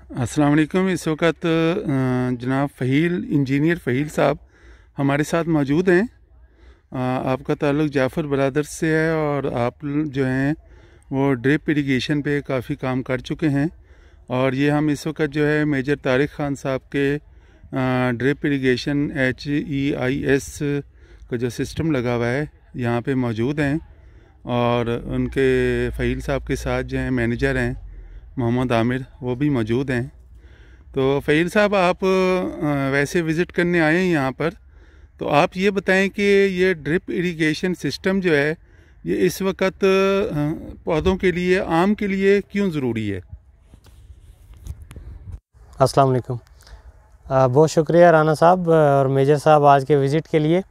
अस्सलाम वालेकुम। इस वक्त जनाब इंजीनियर फ़हील साहब हमारे साथ मौजूद हैं। आपका ताल्लुक़ जाफ़र ब्रदर्स से है और आप जो हैं वो ड्रिप इरिगेशन पे काफ़ी काम कर चुके हैं। और ये हम इस वक्त जो है मेजर तारिक ख़ान साहब के ड्रिप इरिगेशन HEIS का जो सिस्टम लगा हुआ है यहाँ पे मौजूद हैं। और उनके फ़हील साहब के साथ जो हैं मैनेजर हैं मोहम्मद आमिर, वो भी मौजूद हैं। तो फ़हील साहब, आप वैसे विज़िट करने आए हैं यहाँ पर, तो आप ये बताएं कि ये ड्रिप इरिगेशन सिस्टम जो है ये इस वक्त पौधों के लिए, आम के लिए क्यों ज़रूरी है? अस्सलाम वालेकुम। बहुत शुक्रिया राना साहब और मेजर साहब आज के विज़िट के लिए।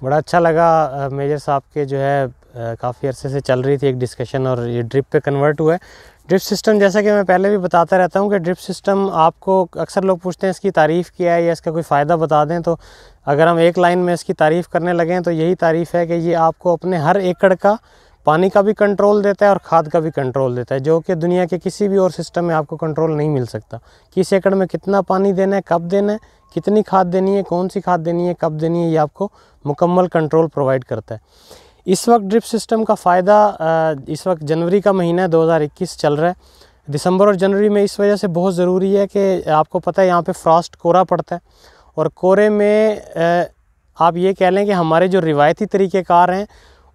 बड़ा अच्छा लगा। मेजर साहब के जो है काफ़ी अरसे से चल रही थी एक डिस्कशन और ये ड्रिप पे कन्वर्ट हुआ है। ड्रिप सिस्टम, जैसा कि मैं पहले भी बताता रहता हूँ कि ड्रिप सिस्टम, आपको अक्सर लोग पूछते हैं इसकी तारीफ़ क्या है या इसका कोई फ़ायदा बता दें। तो अगर हम एक लाइन में इसकी तारीफ़ करने लगें तो यही तारीफ़ है कि ये आपको अपने हर एकड़ का पानी का भी कंट्रोल देता है और खाद का भी कंट्रोल देता है, जो कि दुनिया के किसी भी और सिस्टम में आपको कंट्रोल नहीं मिल सकता। किस एकड़ में कितना पानी देना है, कब देना है, कितनी खाद देनी है, कौन सी खाद देनी है, कब देनी है, ये आपको मुकम्मल कंट्रोल प्रोवाइड करता है। इस वक्त ड्रिप सिस्टम का फ़ायदा, इस वक्त जनवरी का महीना है, 2021 चल रहा है। दिसंबर और जनवरी में इस वजह से बहुत ज़रूरी है कि आपको पता है यहाँ पे फ्रॉस्ट, कोहरा पड़ता है। और कोहरे में आप ये कह लें कि हमारे जो रिवायती तरीक़ेकार हैं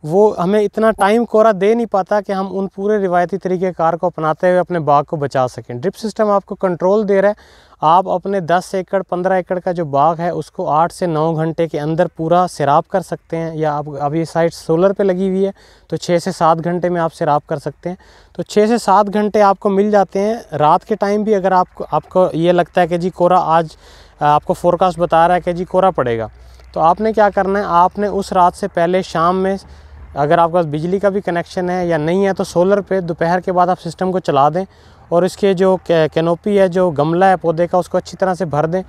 वो हमें इतना टाइम कोहरा दे नहीं पाता कि हम उन पूरे रिवायती तरीक़ेकार को अपनाते हुए अपने बाग को बचा सकें। ड्रिप सिस्टम आपको कंट्रोल दे रहा है। आप अपने 10 एकड़ 15 एकड़ का जो बाग है उसको 8 से 9 घंटे के अंदर पूरा सैराब कर सकते हैं, या आप, अब ये साइट सोलर पे लगी हुई है तो 6 से 7 घंटे में आप सैराब कर सकते हैं। तो 6 से 7 घंटे आपको मिल जाते हैं। रात के टाइम भी अगर आपको ये लगता है कि जी कोहरा, आज आपको फोरकास्ट बता रहा है कि जी कोहरा पड़ेगा, तो आपने क्या करना है, आपने उस रात से पहले शाम में, अगर आपके पास बिजली का भी कनेक्शन है या नहीं है तो सोलर पे दोपहर के बाद आप सिस्टम को चला दें और इसके जो कैनोपी है, जो गमला है पौधे का, उसको अच्छी तरह से भर दें।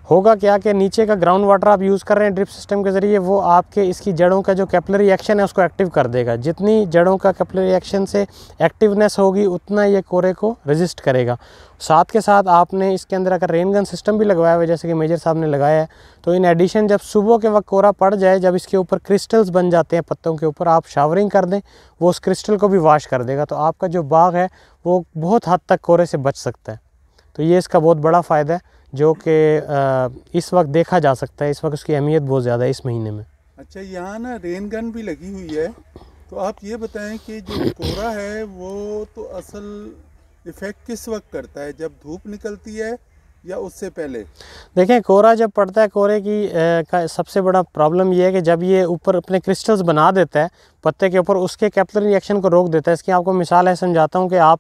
होगा क्या कि नीचे का ग्राउंड वाटर आप यूज़ कर रहे हैं ड्रिप सिस्टम के ज़रिए, वो आपके इसकी जड़ों का जो कैपिलरी एक्शन है उसको एक्टिव कर देगा। जितनी जड़ों का कैपिलरी एक्शन से एक्टिवनेस होगी उतना ये कोहरे को रेजिस्ट करेगा। साथ के साथ आपने इसके अंदर अगर रेन गन सिस्टम भी लगवाया हुआ है, जैसे कि मेजर साहब ने लगाया है, तो इन एडिशन जब सुबह के वक्त कोहरा पड़ जाए, जब इसके ऊपर क्रिस्टल्स बन जाते हैं पत्तों के ऊपर, आप शावरिंग कर दें, वो उस क्रिस्टल को भी वॉश कर देगा। तो आपका जो बाग है वो बहुत हद तक कोहरे से बच सकता है। तो ये इसका बहुत बड़ा फ़ायदा है जो कि इस वक्त देखा जा सकता है। इस वक्त उसकी अहमियत बहुत ज़्यादा है इस महीने में। अच्छा, यहाँ ना रेन गन भी लगी हुई है, तो आप ये बताएं कि जो कोहरा है वो तो असल इफ़ेक्ट किस वक्त करता है, जब धूप निकलती है या उससे पहले? देखें, कोहरा जब पड़ता है, कोहरे की का सबसे बड़ा प्रॉब्लम ये है कि जब ये ऊपर अपने क्रिस्टल्स बना देता है पत्ते के ऊपर, उसके कैपिलरी रिएक्शन को रोक देता है। इसकी आपको मिसाल है समझाता हूँ कि आप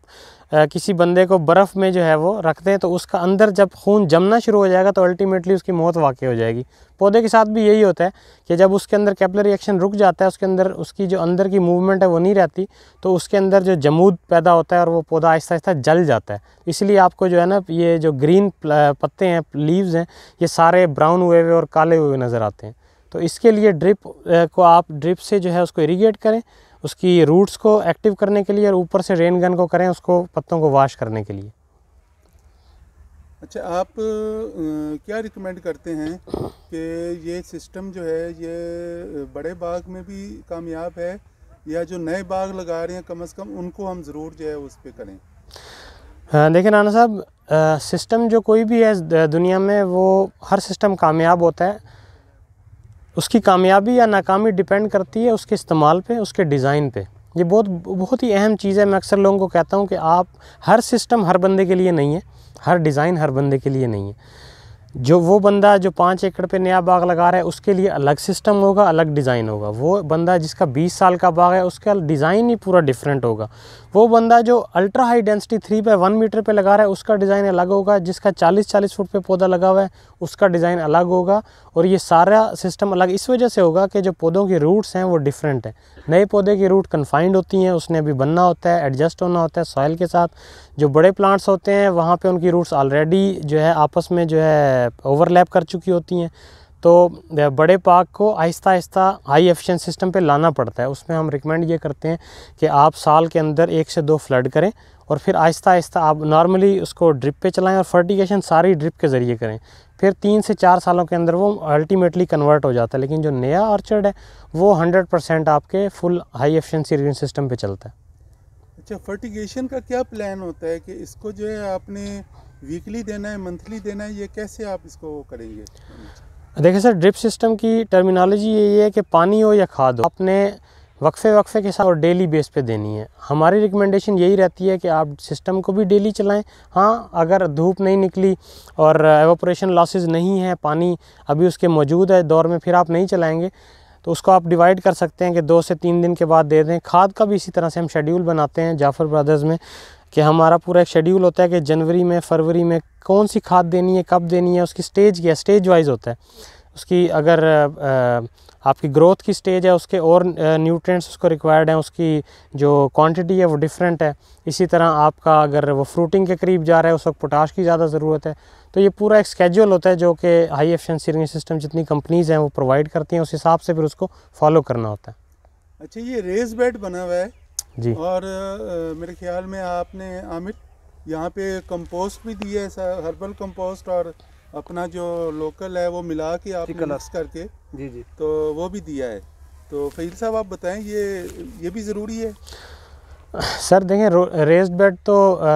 किसी बंदे को बर्फ़ में जो है वो रखते हैं, तो उसका अंदर जब खून जमना शुरू हो जाएगा तो अल्टीमेटली उसकी मौत वाक़ई हो जाएगी। पौधे के साथ भी यही होता है कि जब उसके अंदर कैपिलरी रिएक्शन रुक जाता है, उसके अंदर उसकी जो अंदर की मूवमेंट है वो नहीं रहती, तो उसके अंदर जो जमूद पैदा होता है और वो पौधा आहिस्ता आहिस्ता जल जाता है। इसलिए आपको जो है ना, ये जो ग्रीन पत्ते हैं, लीव्स हैं, ये सारे ब्राउन हुए हुए और काले हुए नज़र आते हैं। तो इसके लिए ड्रिप को आप ड्रिप से जो है उसको इरीगेट करें, उसकी रूट्स को एक्टिव करने के लिए, और ऊपर से रेन गन को करें उसको पत्तों को वॉश करने के लिए। अच्छा, आप क्या रिकमेंड करते हैं कि ये सिस्टम जो है ये बड़े बाग में भी कामयाब है, या जो नए बाग लगा रहे हैं कम से कम उनको हम ज़रूर जो है उस पर करें? देखिए राना साहब, सिस्टम जो कोई भी है दुनिया में, वो हर सिस्टम कामयाब होता है। उसकी कामयाबी या नाकामी डिपेंड करती है उसके इस्तेमाल पे, उसके डिज़ाइन पे। ये बहुत ही अहम चीज़ है। मैं अक्सर लोगों को कहता हूँ कि आप, हर सिस्टम हर बंदे के लिए नहीं है, हर डिज़ाइन हर बंदे के लिए नहीं है। जो वो बंदा जो 5 एकड़ पे नया बाग लगा रहा है उसके लिए अलग सिस्टम होगा, अलग डिज़ाइन होगा। वो बंदा जिसका 20 साल का बाग है उसका डिज़ाइन ही पूरा डिफरेंट होगा। वो बंदा जो अल्ट्रा हाई डेंसिटी 3/1 मीटर पे लगा रहा है उसका डिज़ाइन अलग होगा। जिसका 40-40 फुट पे पौधा लगा हुआ है उसका डिज़ाइन अलग होगा। और ये सारा सिस्टम अलग इस वजह से होगा कि जो पौधों की रूट्स हैं वो डिफरेंट है। नए पौधे की रूट कन्फाइंड होती हैं, उसने अभी बनना होता है, एडजस्ट होना होता है सॉइल के साथ। जो बड़े प्लांट्स होते हैं वहाँ पे उनकी रूट्स ऑलरेडी जो है आपस में जो है ओवरलैप कर चुकी होती हैं। तो बड़े पार्क को Aahista Aahista high efficient system पे लाना पड़ता है। उसमें हम रिकमेंड ये करते हैं कि आप साल के अंदर 1 से 2 फ्लड करें और फिर आहिस्ता आहिस्ता आप नॉर्मली उसको ड्रिप पे चलाएं और फर्टिगेशन सारी ड्रिप के ज़रिए करें। फिर 3 से 4 सालों के अंदर वो अल्टीमेटली कन्वर्ट हो जाता है। लेकिन जो नया ऑर्चर्ड है वो 100% आपके full high efficiency irrigation system पे चलता है। अच्छा, फर्टिगेशन का क्या प्लान होता है कि इसको जो है आपने वीकली देना है, मंथली देना है, ये कैसे आप इसको करेंगे? देखिए सर, ड्रिप सिस्टम की टर्मिनोलॉजी यही है कि पानी हो या खाद हो, आपने वक्फे के साथ और डेली बेस पे देनी है। हमारी रिकमेंडेशन यही रहती है कि आप सिस्टम को भी डेली चलाएं। हाँ, अगर धूप नहीं निकली और एवापोरेशन लॉसेस नहीं है, पानी अभी उसके मौजूद है दौर में, फिर आप नहीं चलाएंगे तो उसको आप डिवाइड कर सकते हैं कि 2 से 3 दिन के बाद दे दें। खाद का भी इसी तरह से हम शेड्यूल बनाते हैं जाफ़र ब्रदर्स में कि हमारा पूरा एक शेड्यूल होता है कि जनवरी में, फरवरी में कौन सी खाद देनी है, कब देनी है, उसकी स्टेज क्या है, स्टेज वाइज होता है उसकी। अगर आपकी ग्रोथ की स्टेज है, उसके और न्यूट्रिएंट्स उसको रिक्वायर्ड हैं, उसकी जो क्वांटिटी है वो डिफरेंट है। इसी तरह आपका अगर वो फ्रूटिंग के करीब जा रहा है उस वक्त पोटाश की ज़्यादा ज़रूरत है। तो ये पूरा एक स्केड्यूल होता है जो कि हाई एफिशिएंसी इरिगेशन सिस्टम जितनी कंपनीज़ हैं वो प्रोवाइड करती हैं, उस हिसाब से फिर उसको फॉलो करना होता है। अच्छा, ये रेस बेड बना हुआ है जी, और मेरे ख्याल में आपने आमिर यहाँ पे कंपोस्ट भी दिया है, हर्बल कंपोस्ट और अपना जो लोकल है वो मिला के आपने मिक्स करके, जी जी, तो वो भी दिया है। तो फहील साहब आप बताएं, ये भी ज़रूरी है? सर देखें, रेस्ड बेड तो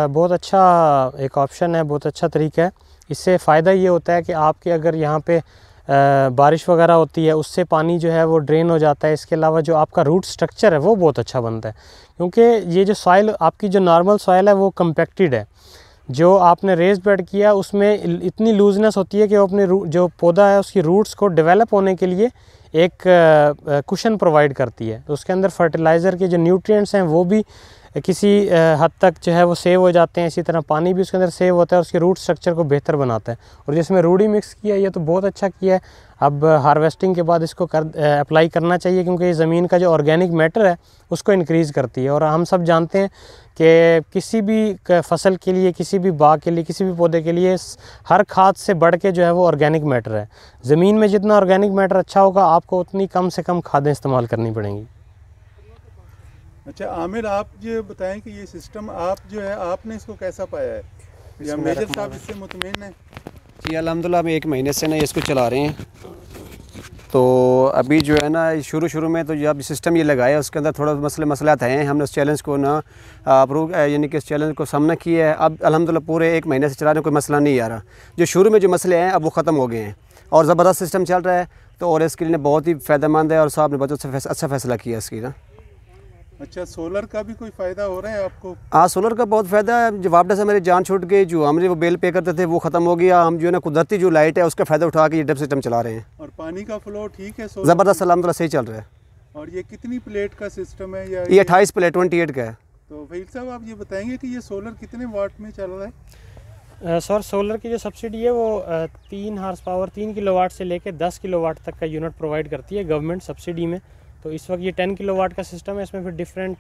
बहुत अच्छा एक ऑप्शन है, बहुत अच्छा तरीका है। इससे फ़ायदा ये होता है कि आपके अगर यहाँ पे बारिश वगैरह होती है उससे पानी जो है वो ड्रेन हो जाता है। इसके अलावा जो आपका रूट स्ट्रक्चर है वो बहुत अच्छा बनता है, क्योंकि ये जो सॉइल आपकी जो नॉर्मल सॉइल है वो कम्पैक्टेड है। जो आपने रेस्ड बेड किया उसमें इतनी लूजनेस होती है कि वो अपने जो पौधा है उसकी रूट्स को डेवलप होने के लिए एक कुशन प्रोवाइड करती है। तो उसके अंदर फर्टिलाइज़र के जो न्यूट्रिएंट्स हैं वो भी किसी हद तक जो है वो सेव हो जाते हैं। इसी तरह पानी भी उसके अंदर सेव होता है और उसके रूट स्ट्रक्चर को बेहतर बनाता है। और जिसमें रूडी मिक्स किया ये तो बहुत अच्छा किया है। अब हार्वेस्टिंग के बाद इसको अप्लाई करना चाहिए, क्योंकि ये ज़मीन का जो ऑर्गेनिक मैटर है उसको इंक्रीज़ करती है। और हम सब जानते हैं कि किसी भी फसल के लिए, किसी भी बाग के लिए, किसी भी पौधे के लिए हर खाद से बढ़ के जो है वो ऑर्गेनिक मैटर है। ज़मीन में जितना ऑर्गेनिक मैटर अच्छा होगा आपको उतनी कम से कम खादें इस्तेमाल करनी पड़ेंगी। अच्छा आमिर, आप जो बताएं कि ये सिस्टम आप जो है आपने इसको कैसा पाया है, या मेजर साहब इससे मुतमईन है? जी अल्हम्दुलिल्लाह हम 1 महीने से ना इसको चला रहे हैं। तो अभी जो है ना शुरू में तो जब सिस्टम ये लगाया उसके अंदर थोड़ा मसलात हैं। हमने उस चैलेंज को ना अप्रूव यानी कि इस चैलेंज को सामना किया है। अब अल्हम्दुलिल्लाह पूरे 1 महीने से चला रहे हैं, कोई मसला नहीं आ रहा। जो शुरू में जो मसले हैं अब वो ख़त्म हो गए हैं और ज़बरदस्त सिस्टम चल रहा है। तो और इसके लिए बहुत ही फ़ायदेमंद है और साहब ने बहुत अच्छा फ़ैसला किया इसकी ना। अच्छा, सोलर का भी कोई फ़ायदा हो रहा है आपको? हाँ, सोलर का बहुत फ़ायदा है। जब वापस से मेरी जान छूट गई, जो हमने वो बिल पे करते थे वो ख़त्म हो गया। हम जो है ना कुदरती जो लाइट है उसका फ़ायदा उठा के ये ड्रिप सिस्टम चला रहे हैं। और पानी का फ्लो ठीक है? ज़बरदस्त अल्हम्दुलिल्लाह सही चल रहा है। और ये कितनी प्लेट का सिस्टम है? या ये 28 प्लेट 28 का है। तो फहील साहब आप ये बताएंगे कि ये सोलर कितने वाट में चल रहा है? सर, सोलर की जो सब्सिडी है वो 3 हॉर्स पावर 3 किलोवाट से लेकर 10 किलोवाट तक का यूनिट प्रोवाइड करती है गवर्नमेंट सब्सिडी में। तो इस वक्त ये 10 किलोवाट का सिस्टम है। इसमें फिर डिफरेंट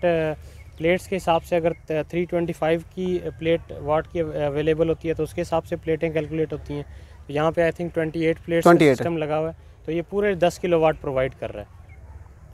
प्लेट्स के हिसाब से अगर 325 की प्लेट वाट की अवेलेबल होती है तो उसके हिसाब से प्लेटें कैलकुलेट होती हैं। तो यहाँ पे आई थिंक 28 प्लेट्स का सिस्टम लगा हुआ है। तो ये पूरे 10 किलोवाट प्रोवाइड कर रहा है।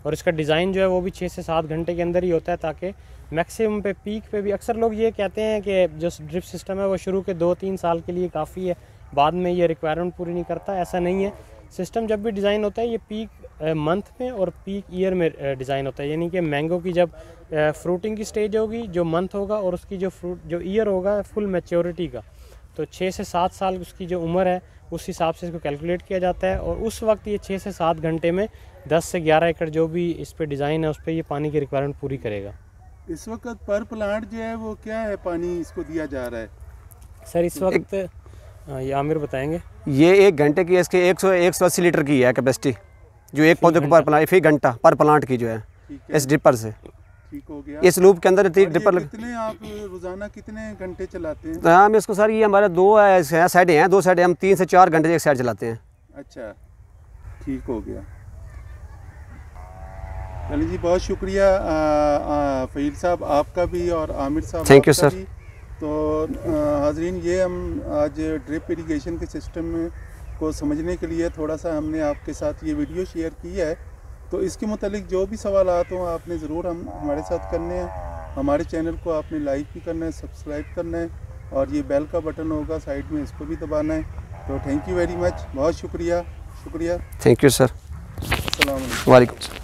और इसका डिज़ाइन जो है वो भी 6 से 7 घंटे के अंदर ही होता है, ताकि मैक्सिमम पे पीक पे भी। अक्सर लोग ये कहते हैं कि जो ड्रिप सिस्टम है वो शुरू के 2-3 साल के लिए काफ़ी है, बाद में ये रिक्वायरमेंट पूरी नहीं करता। ऐसा नहीं है। सिस्टम जब भी डिज़ाइन होता है ये पीक मंथ में और पीक ईयर में डिज़ाइन होता है। यानी कि मैंगो की जब फ्रूटिंग की स्टेज होगी जो मंथ होगा, और उसकी जो ईयर होगा फुल मैच्योरिटी का, तो 6 से 7 साल उसकी जो उम्र है उस हिसाब से इसको कैलकुलेट किया जाता है। और उस वक्त ये 6 से 7 घंटे में 10 से 11 एकड़ जो भी इस पर डिज़ाइन है उस पर ये पानी की रिक्वायरमेंट पूरी करेगा। इस वक्त पर प्लांट जो है वो क्या है पानी इसको दिया जा रहा है? सर इस वक्त ये आमिर बताएंगे। ये 1 घंटे की इसके 180 लीटर की है कैपेसिटी, जो एक पौधे को पर प्लांट फी घंटा पर प्लांट की जो है इस ड्रिपर से। ठीक हो गया। इस लूप के अंदर ड्रिपर कितने आप रोजाना कितने घंटे चलाते हैं? हाँ, हम इसको सर ये हमारे 2 साइडें हैं, 2 साइडें हम 3 से 4 घंटे एक साइड चलाते हैं। अच्छा, ठीक हो गया। चलिए जी, बहुत शुक्रिया फहील साहब आपका भी और आमिर साहब। Thank you sir. तो हाजरीन, ये हम आज ड्रिप इरिगेशन के सिस्टम में को समझने के लिए थोड़ा सा हमने आपके साथ ये वीडियो शेयर की है। तो इसके मुतालिक जो भी सवालात हों आपने ज़रूर हमारे साथ करने हैं। हमारे चैनल को आपने लाइक भी करना है, सब्सक्राइब करना है, और ये बेल का बटन होगा साइड में, इसको भी दबाना है। तो थैंक यू वेरी मच, बहुत शुक्रिया। Thank you sir. अस्सलाम वालेकुम। वालेकुम।